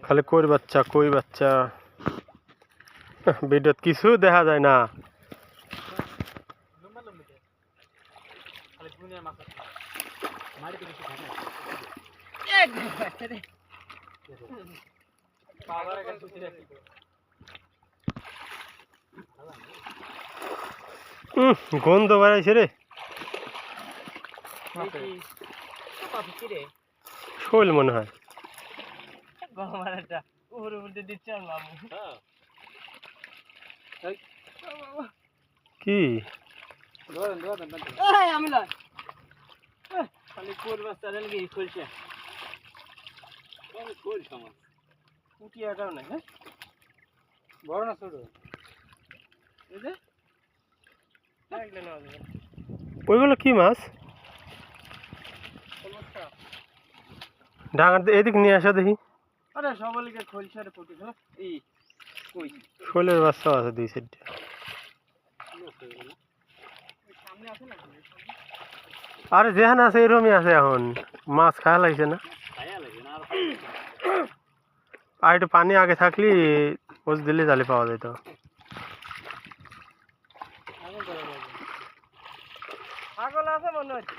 খালি কই বাচ্চা ভিডিওত কিছু দেখা যায় না। গন্ধ বেড়াইছে রে, শোল মনে হয়। কি বড় না ছোট? ওইগুলো কি মাছ? ডাঙার এদিক নিয়ে আসা দেখি। আরে সবাইকে খোলসারে পুটি খেলা এই কই শোলের বাচ্চাও আছে দুই সাইডে। সামনে আছে না? আরে যেখানে আছে এরকমই আছে এখন, মাছ খাওয়া লাগছে না। আর একটু পানি আগে থাকলে ওজ দিলে জালে পাওয়া যেত। ছাগল আছে মনে হচ্ছে।